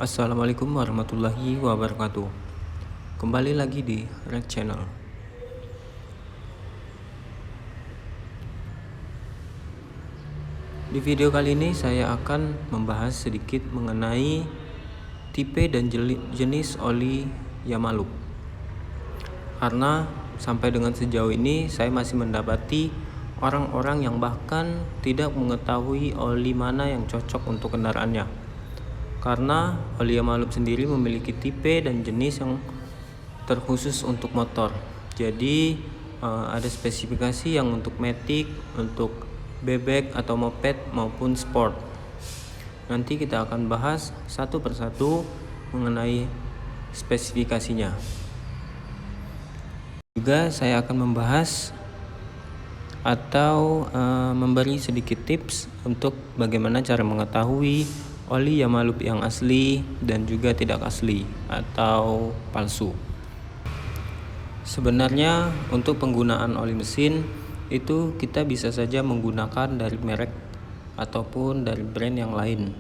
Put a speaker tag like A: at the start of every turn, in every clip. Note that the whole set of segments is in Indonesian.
A: Assalamualaikum warahmatullahi wabarakatuh. Kembali lagi di Red Channel. Di video kali ini saya akan membahas sedikit mengenai tipe dan jenis oli Yamalup. Karena sampai dengan sejauh ini saya masih mendapati orang-orang yang bahkan tidak mengetahui oli mana yang cocok untuk kendaraannya. Karena oli Yamalup sendiri memiliki tipe dan jenis yang terkhusus untuk motor. Jadi ada spesifikasi yang untuk matic, untuk bebek atau moped maupun sport. Nanti kita akan bahas satu persatu mengenai spesifikasinya. Juga saya akan membahas atau memberi sedikit tips untuk bagaimana cara mengetahui oli Yamalup yang asli dan juga tidak asli atau palsu. Sebenarnya untuk penggunaan oli mesin itu kita bisa saja menggunakan dari merek ataupun dari brand yang lain.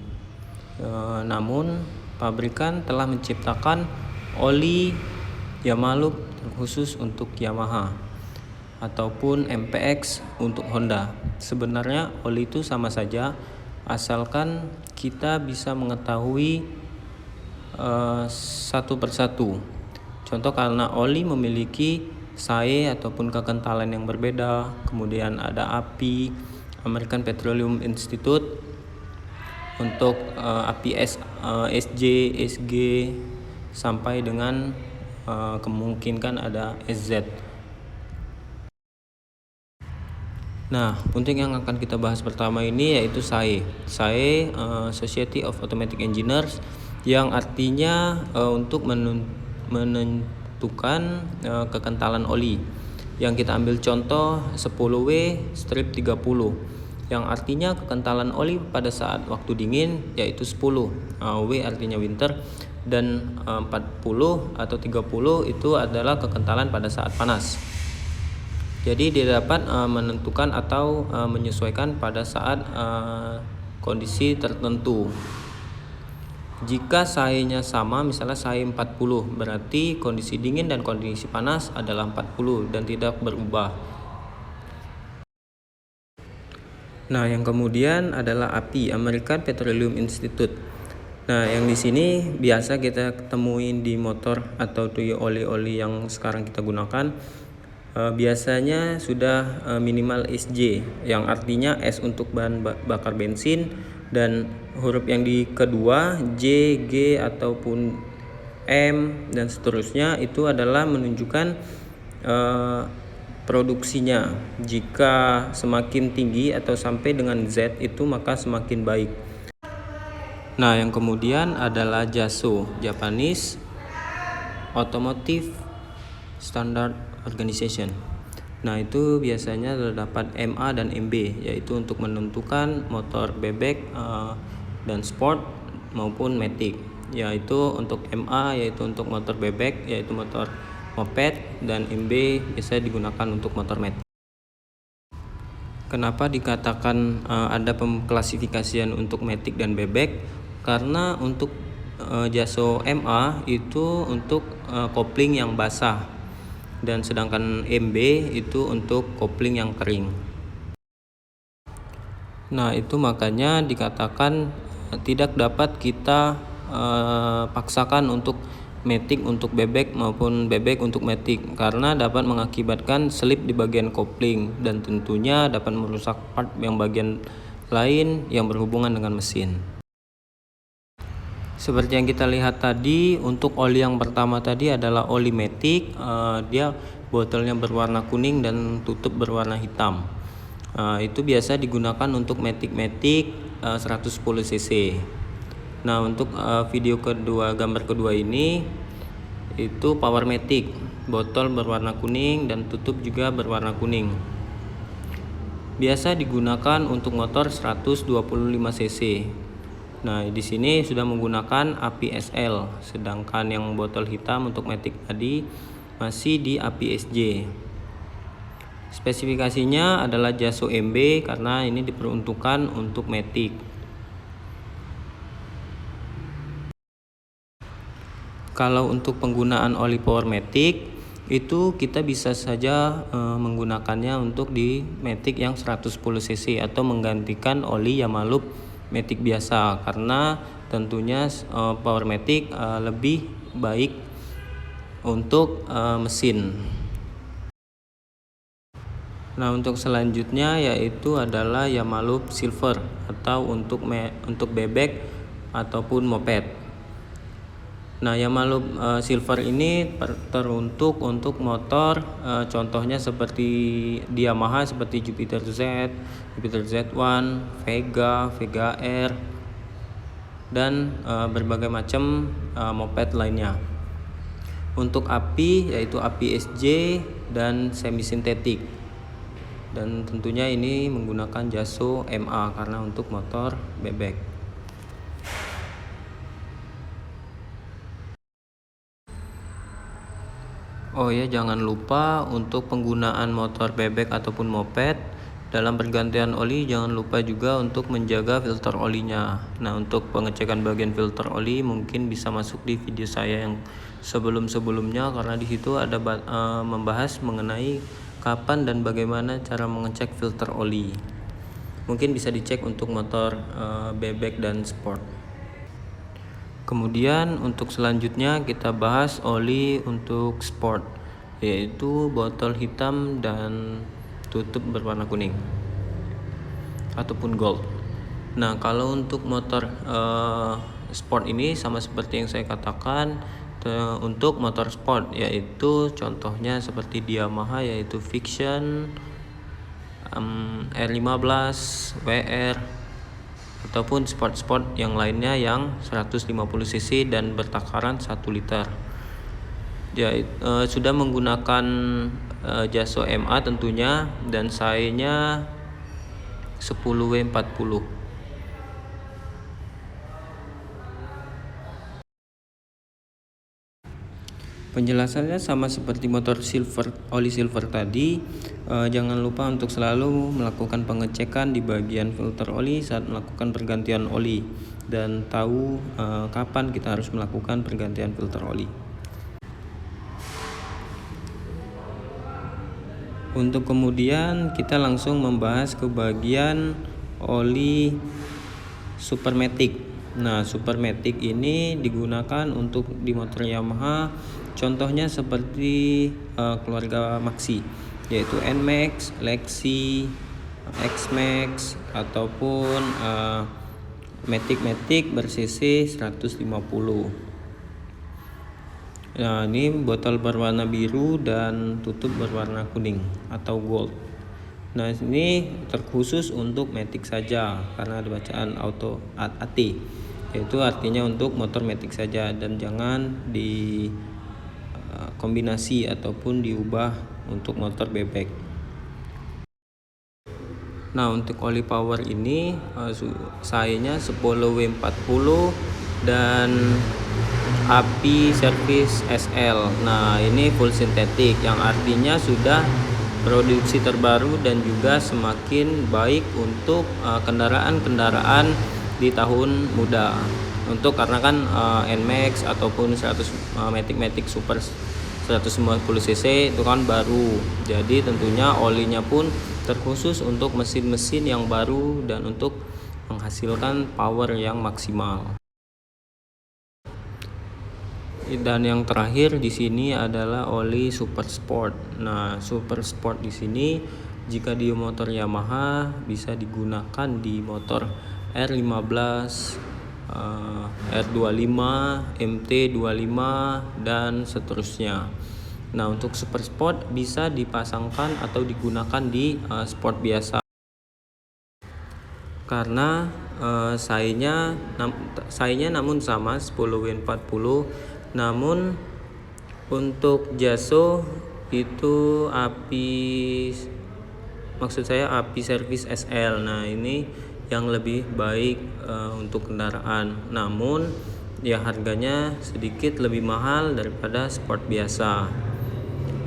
A: Namun pabrikan telah menciptakan oli Yamalup khusus untuk Yamaha ataupun MPX untuk Honda. Sebenarnya oli itu sama saja, asalkan kita bisa mengetahui satu persatu. Contoh, karena oli memiliki SAE ataupun kekentalan yang berbeda, kemudian ada API, American Petroleum Institute, untuk API SJ, SG, sampai dengan kemungkinan ada SZ. Nah, untuk yang akan kita bahas pertama ini yaitu SAE. SAE Society of Automatic Engineers, yang artinya untuk menentukan kekentalan oli. Yang kita ambil contoh 10W/30, yang artinya kekentalan oli pada saat waktu dingin yaitu 10. W artinya winter, dan 40 atau 30 itu adalah kekentalan pada saat panas. Jadi dia dapat menentukan atau menyesuaikan pada saat kondisi tertentu. Jika SAE-nya sama, misalnya SAE 40, berarti kondisi dingin dan kondisi panas adalah 40 dan tidak berubah. Nah, yang kemudian adalah API, American Petroleum Institute. Nah, yang di sini biasa kita temuin di motor atau di oli-oli yang sekarang kita gunakan. Biasanya sudah minimal SJ, yang artinya S untuk bahan bakar bensin, dan huruf yang di kedua J, G ataupun M dan seterusnya itu adalah menunjukkan produksinya. Jika semakin tinggi atau sampai dengan Z itu maka semakin baik. Nah, yang kemudian adalah JASO, Japanese Automotive Standard Organization. Nah, itu biasanya terdapat MA dan MB, yaitu untuk menentukan motor bebek dan sport maupun matic. Yaitu untuk MA yaitu untuk motor bebek, yaitu motor moped, dan MB biasa digunakan untuk motor matic. Kenapa dikatakan ada pengklasifikasian untuk matic dan bebek? Karena untuk JASO MA itu untuk kopling yang basah, dan sedangkan MB itu untuk kopling yang kering. Nah, itu makanya dikatakan tidak dapat kita paksakan untuk matic untuk bebek maupun bebek untuk matic, karena dapat mengakibatkan slip di bagian kopling dan tentunya dapat merusak part yang bagian lain yang berhubungan dengan mesin. Seperti yang kita lihat tadi, untuk oli yang pertama tadi adalah oli matic. Dia botolnya berwarna kuning dan tutup berwarna hitam. Itu biasa digunakan untuk matic 110 cc. Nah, untuk video kedua, gambar kedua ini itu power matic, botol berwarna kuning dan tutup juga berwarna kuning. Biasa digunakan untuk motor 125 cc. Nah, di sini sudah menggunakan API SL, sedangkan yang botol hitam untuk matic tadi masih di API SJ. Spesifikasinya adalah JASO MB karena ini diperuntukkan untuk matic. Kalau untuk penggunaan oli Powermatic itu kita bisa saja menggunakannya untuk di Matic yang 110 cc atau menggantikan oli Yamalup Matic biasa, karena tentunya Powermatic lebih baik untuk mesin. Nah, untuk selanjutnya yaitu adalah Yamalup Silver atau untuk bebek ataupun moped. Nah, Yamalup Silver ini teruntuk untuk motor contohnya seperti di Yamaha seperti Jupiter Z, Jupiter Z1, Vega, Vega R, dan berbagai macam moped lainnya. Untuk api yaitu api SJ dan semi sintetik. Dan tentunya ini menggunakan Jaso MA karena untuk motor bebek. Oh ya, jangan lupa untuk penggunaan motor bebek ataupun moped dalam pergantian oli, jangan lupa juga untuk menjaga filter olinya. Nah, untuk pengecekan bagian filter oli mungkin bisa masuk di video saya yang sebelum-sebelumnya, karena di situ ada membahas mengenai kapan dan bagaimana cara mengecek filter oli. Mungkin bisa dicek untuk motor bebek dan sport. Kemudian untuk selanjutnya kita bahas oli untuk sport, yaitu botol hitam dan tutup berwarna kuning ataupun gold. Nah, kalau untuk motor sport ini sama seperti yang saya katakan, untuk motor sport yaitu contohnya seperti di Yamaha yaitu Fiction, R15, WR, ataupun sport yang lainnya yang 150 cc dan bertakaran 1 liter. Sudah menggunakan Jaso MA tentunya, dan sayanya 10W40. Penjelasannya sama seperti motor oli silver tadi. Jangan lupa untuk selalu melakukan pengecekan di bagian filter oli saat melakukan pergantian oli, dan tahu kapan kita harus melakukan pergantian filter oli. Untuk kemudian kita langsung membahas ke bagian oli Supermatic. Nah, Supermatic ini digunakan untuk di motor Yamaha, contohnya seperti keluarga Maxi, yaitu NMAX, Lexi, X-Max, ataupun Matic ber-cc 150. Nah, ini botol berwarna biru dan tutup berwarna kuning atau gold. Nah, ini terkhusus untuk Matic saja karena ada bacaan auto AT, yaitu artinya untuk motor Matic saja, dan jangan kombinasi ataupun diubah untuk motor bebek. Nah, untuk oli power ini sayanya 10W40 dan api service SL. Nah, ini full sintetik yang artinya sudah produksi terbaru dan juga semakin baik untuk kendaraan-kendaraan di tahun muda. Untuk karena kan NMAX ataupun Matic Super 150 cc itu kan baru. Jadi tentunya olinya pun terkhusus untuk mesin-mesin yang baru dan untuk menghasilkan power yang maksimal. Dan yang terakhir di sini adalah oli Super Sport. Nah, Super Sport di sini jika di motor Yamaha bisa digunakan di motor R15, R25, MT25 dan seterusnya. Nah, untuk Super Sport bisa dipasangkan atau digunakan di sport biasa. Karena sayanya namun sama 10W40. Namun untuk Jaso itu api service SL. Nah, ini yang lebih baik untuk kendaraan. Namun ya harganya sedikit lebih mahal daripada sport biasa.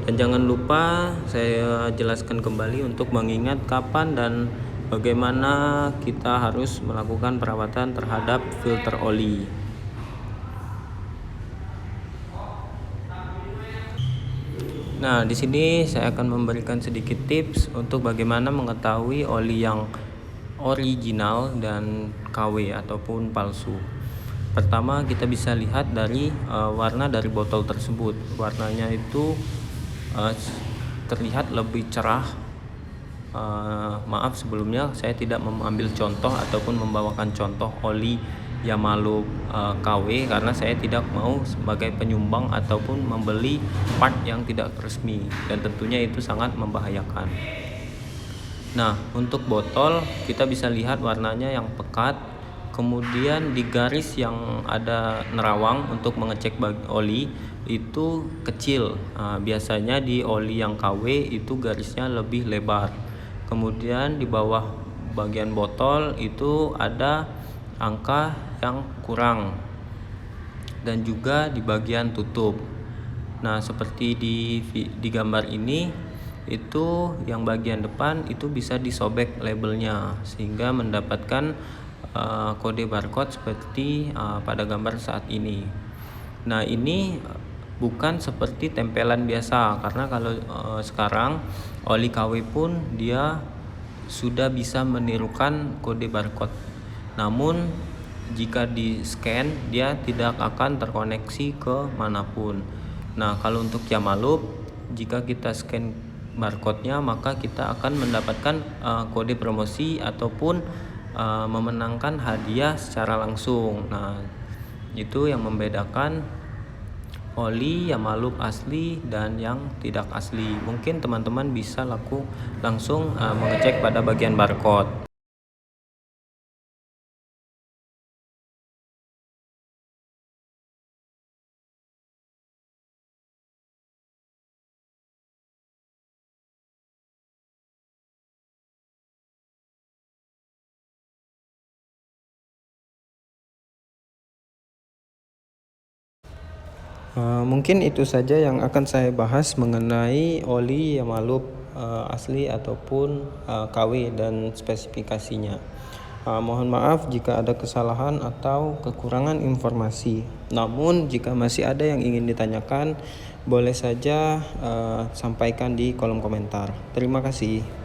A: Dan jangan lupa saya jelaskan kembali untuk mengingat kapan dan bagaimana kita harus melakukan perawatan terhadap filter oli. Nah, di sini saya akan memberikan sedikit tips untuk bagaimana mengetahui oli yang original dan KW ataupun palsu. Pertama, kita bisa lihat dari warna dari botol tersebut. Warnanya itu terlihat lebih cerah. Maaf sebelumnya saya tidak mengambil contoh ataupun membawakan contoh oli Yamaluk KW karena saya tidak mau sebagai penyumbang ataupun membeli part yang tidak resmi, dan tentunya itu sangat membahayakan. Nah, untuk botol kita bisa lihat warnanya yang pekat, kemudian di garis yang ada nerawang untuk mengecek oli itu kecil. Biasanya di oli yang KW itu garisnya lebih lebar. Kemudian di bawah bagian botol itu ada angka yang kurang, dan juga di bagian tutup. Nah, seperti di gambar ini, itu yang bagian depan itu bisa disobek labelnya sehingga mendapatkan kode barcode seperti pada gambar saat ini. Nah, ini bukan seperti tempelan biasa, karena kalau sekarang oli KW pun dia sudah bisa menirukan kode barcode. Namun jika di scan dia tidak akan terkoneksi ke manapun. Nah, kalau untuk Yamaluk, jika kita scan barcode-nya maka kita akan mendapatkan kode promosi ataupun memenangkan hadiah secara langsung. Nah, itu yang membedakan oli Yamaluk asli dan yang tidak asli. Mungkin teman-teman bisa langsung mengecek pada bagian barcode. Mungkin itu saja yang akan saya bahas mengenai oli Yamaluk asli ataupun KW dan spesifikasinya. Mohon maaf jika ada kesalahan atau kekurangan informasi. Namun jika masih ada yang ingin ditanyakan, boleh saja sampaikan di kolom komentar. Terima kasih.